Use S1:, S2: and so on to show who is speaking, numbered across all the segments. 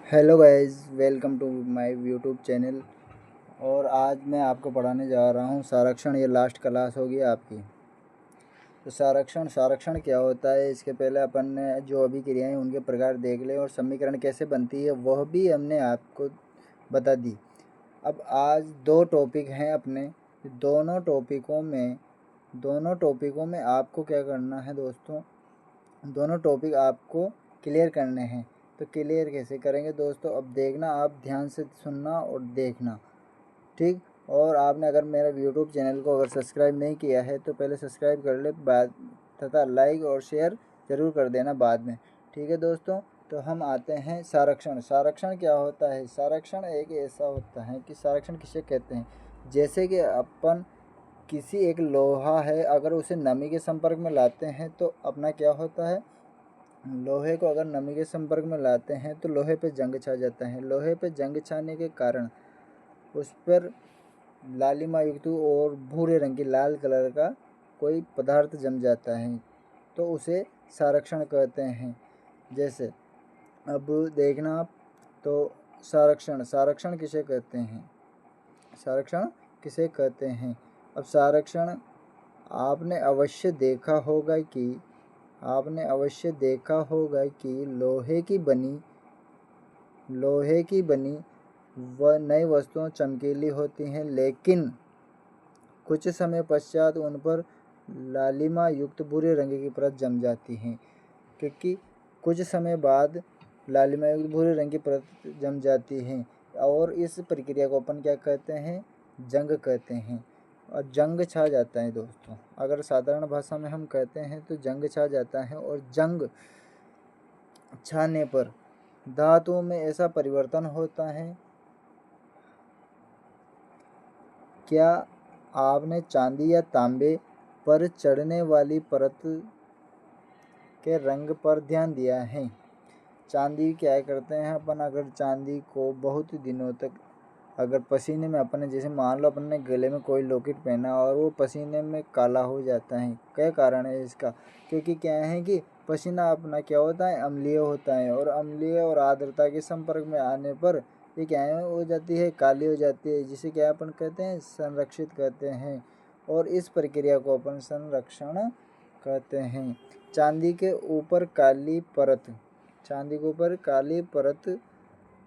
S1: Hello guys, welcome to my YouTube channel. और आज मैं आपको पढ़ाने जा रहा हूँ संरक्षण। ये लास्ट क्लास होगी आपकी। तो संरक्षण क्या होता है, इसके पहले अपन ने जो अभिक्रियाएं उनके प्रकार देख ले और समीकरण कैसे बनती है वह भी हमने आपको बता दी। अब आज दो टॉपिक हैं अपने। दोनों टॉपिकों में आपको क्या करना है दोस्तों, दोनों टॉपिक आपको क्लियर करने हैं। तो क्लियर कैसे करेंगे दोस्तों, अब देखना, आप ध्यान से सुनना और देखना, ठीक। और आपने अगर मेरा यूट्यूब चैनल को अगर सब्सक्राइब नहीं किया है तो पहले सब्सक्राइब कर ले, बाद तथा लाइक और शेयर ज़रूर कर देना बाद में, ठीक है दोस्तों। तो हम आते हैं संरक्षण क्या होता है। संरक्षण एक ऐसा होता है कि संरक्षण किसे कहते हैं, जैसे कि अपन किसी एक लोहा है, अगर उसे नमी के संपर्क में लाते हैं तो अपना क्या होता है, लोहे को अगर नमी के संपर्क में लाते हैं तो लोहे पे जंग छा जाता है। लोहे पे जंग छाने के कारण उस पर लालिमा युक्त और भूरे रंग की लाल कलर का कोई पदार्थ जम जाता है, तो उसे संरक्षण कहते हैं। जैसे अब देखना आप, तो संरक्षण किसे कहते हैं, संरक्षण किसे कहते हैं। अब संरक्षण आपने अवश्य देखा कि लोहे की बनी व नई वस्तुएं चमकीली होती हैं, लेकिन कुछ समय पश्चात उन पर लालिमा युक्त भूरे रंग की परत जम जाती है। क्योंकि कुछ समय बाद लालिमा युक्त भूरे रंग की परत जम जाती है, और इस प्रक्रिया को अपन क्या कहते हैं, जंग कहते हैं। और जंग छा जाता है दोस्तों, अगर साधारण भाषा में हम कहते हैं तो जंग छा जाता है। और जंग छाने पर धातुओं में ऐसा परिवर्तन होता है। क्या आपने चांदी या तांबे पर चढ़ने वाली परत के रंग पर ध्यान दिया है। चांदी क्या करते हैं अपन, अगर चांदी को बहुत दिनों तक अगर पसीने में अपन ने, जैसे मान लो अपन ने गले में कोई लॉकेट पहना और वो पसीने में काला हो जाता है, क्या कारण है इसका, क्योंकि क्या है कि पसीना अपना क्या होता है, अम्लीय होता है, और अम्लीय और आर्द्रता के संपर्क में आने पर ये क्या हो जाती है, काली हो जाती है, जिसे क्या अपन कहते हैं, संरक्षित कहते हैं। और इस प्रक्रिया को अपन संरक्षण कहते हैं। चांदी के ऊपर काली परत,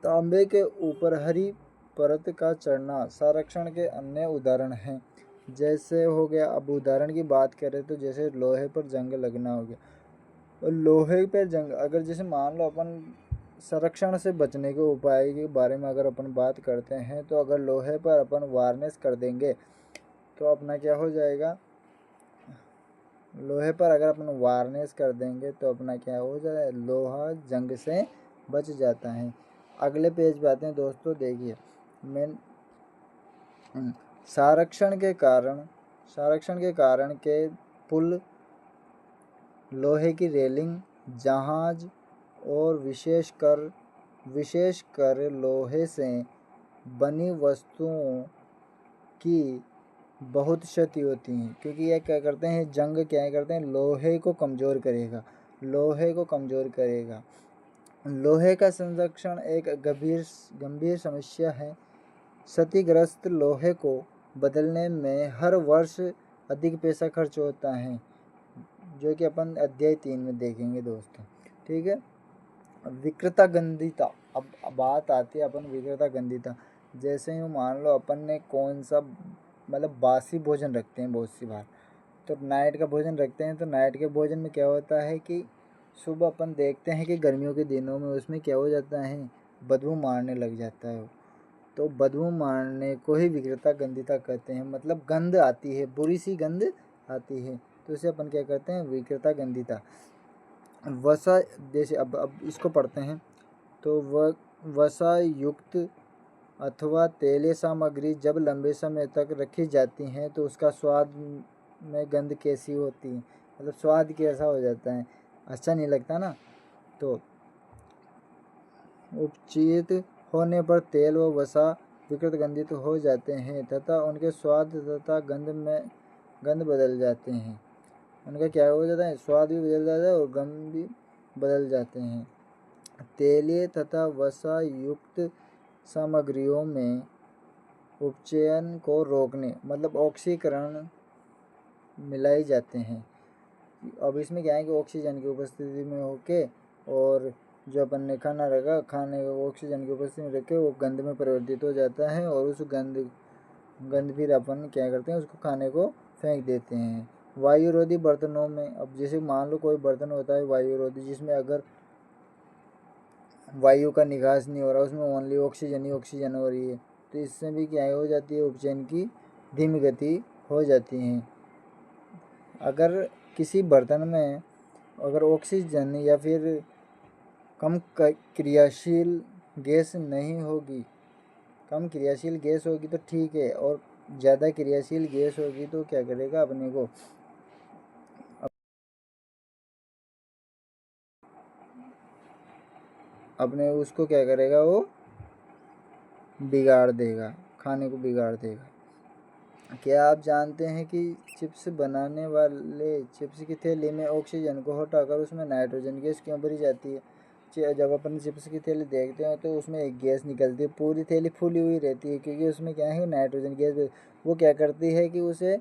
S1: तांबे के ऊपर हरी परत का चढ़ना संरक्षण के अन्य उदाहरण हैं। जैसे हो गया, अब उदाहरण की बात करें तो जैसे लोहे पर जंग लगना हो गया। और लोहे पर जंग, अगर जैसे मान लो अपन संरक्षण से बचने के उपाय के बारे में अगर अपन बात करते हैं, तो अगर लोहे पर अपन वार्निश कर देंगे तो अपना क्या हो जाएगा, लोहे पर अगर अपन वार्निश कर देंगे तो अपना क्या हो जाए, लोहा जंग से बच जाता है। अगले पेज पे आते हैं दोस्तों, देखिए संरक्षण के कारण के पुल, लोहे की रेलिंग, जहाज और विशेषकर लोहे से बनी वस्तुओं की बहुत क्षति होती है, क्योंकि यह क्या करते हैं, जंग क्या करते हैं, लोहे को कमज़ोर करेगा। लोहे का संरक्षण एक गंभीर समस्या है। क्षतिग्रस्त लोहे को बदलने में हर वर्ष अधिक पैसा खर्च होता है, जो कि अपन अध्याय 3 में देखेंगे दोस्तों, ठीक है। विकृता गंधिता, अब बात आती है अपन विकृता गंधिता। जैसे यूँ मान लो अपन ने कौन सा, मतलब बासी भोजन रखते हैं बहुत सी बार, तो नाइट का भोजन रखते हैं, तो नाइट के भोजन में क्या होता है कि सुबह अपन देखते हैं कि गर्मियों के दिनों में उसमें क्या हो जाता है, बदबू मारने लग जाता है। तो बदबू मारने को ही विकृता गंधिता कहते हैं, मतलब गंध आती है, बुरी सी गंध आती है, तो इसे अपन क्या कहते हैं, विकृता गंधिता। वसा, जैसे अब इसको पढ़ते हैं, तो वसा युक्त अथवा तेलीय सामग्री जब लंबे समय तक रखी जाती हैं तो उसका स्वाद में गंध कैसी होती है, मतलब स्वाद कैसा हो जाता है, अच्छा नहीं लगता ना। तो उपचित होने पर तेल व वसा विकृत गंधित हो जाते हैं तथा उनके स्वाद तथा गंध बदल जाते हैं। उनका क्या हो जाता है, स्वाद भी बदल जाता है और गंध भी बदल जाते हैं। तेलीय तथा वसा युक्त सामग्रियों में उपचयन को रोकने मतलब ऑक्सीकरण मिलाए जाते हैं। अब इसमें क्या है कि ऑक्सीजन की उपस्थिति में होके और जो अपन ने खाना रखा, खाने को ऑक्सीजन की उपस्थिति में रखे वो गंध में परिवर्तित हो जाता है और उस गंध फिर अपन क्या करते हैं, उसको खाने को फेंक देते हैं। वायुरोधी बर्तनों में, अब जैसे मान लो कोई बर्तन होता है वायुरोधी, जिसमें अगर वायु का निकास नहीं हो रहा, उसमें ओनली ऑक्सीजन ही ऑक्सीजन हो रही है, तो इससे भी क्या हो जाती है, उपचयन की धीमी गति हो जाती है। अगर किसी बर्तन में अगर ऑक्सीजन या फिर कम क्रियाशील गैस नहीं होगी, कम क्रियाशील गैस होगी तो ठीक है, और ज़्यादा क्रियाशील गैस होगी तो क्या करेगा, अपने उसको क्या करेगा, वो बिगाड़ देगा, खाने को बिगाड़ देगा। क्या आप जानते हैं कि चिप्स बनाने वाले चिप्स की थैली में ऑक्सीजन को हटाकर उसमें नाइट्रोजन गैस क्यों भरी जाती है? जब अपन चिप्स की थैली देखते हैं तो उसमें एक गैस निकलती है, पूरी थैली फूली हुई रहती है, क्योंकि उसमें क्या है, नाइट्रोजन गैस। वो क्या करती है कि उसे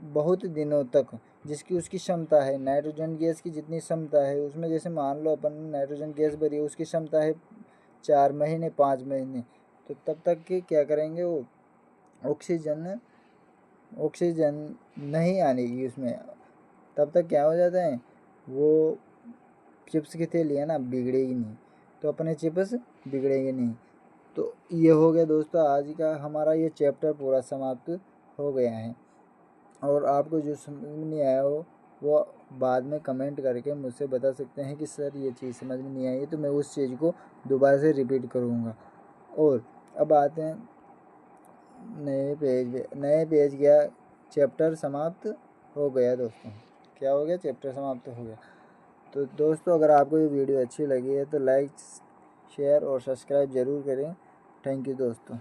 S1: बहुत दिनों तक, जिसकी उसकी क्षमता है, नाइट्रोजन गैस की जितनी क्षमता है उसमें, जैसे मान लो अपन नाइट्रोजन गैस भरी है, उसकी क्षमता है 4 महीने 5 महीने, तो तब तक के क्या करेंगे, वो ऑक्सीजन नहीं आनेगी उसमें, तब तक क्या हो जाता है, वो चिप्स की थैली है ना, बिगड़ेगी नहीं, तो अपने चिप्स बिगड़ेंगे नहीं। तो ये हो गया दोस्तों आज का हमारा ये चैप्टर पूरा समाप्त हो गया है। और आपको जो समझ में नहीं आया हो वो बाद में कमेंट करके मुझसे बता सकते हैं कि सर ये चीज़ समझ में नहीं आई, तो मैं उस चीज़ को दोबारा से रिपीट करूँगा। और अब आते हैं नए पेज गया, चैप्टर समाप्त हो गया दोस्तों। क्या हो गया, चैप्टर समाप्त हो गया। तो दोस्तों अगर आपको ये वीडियो अच्छी लगी है तो लाइक शेयर और सब्सक्राइब ज़रूर करें। थैंक यू दोस्तों।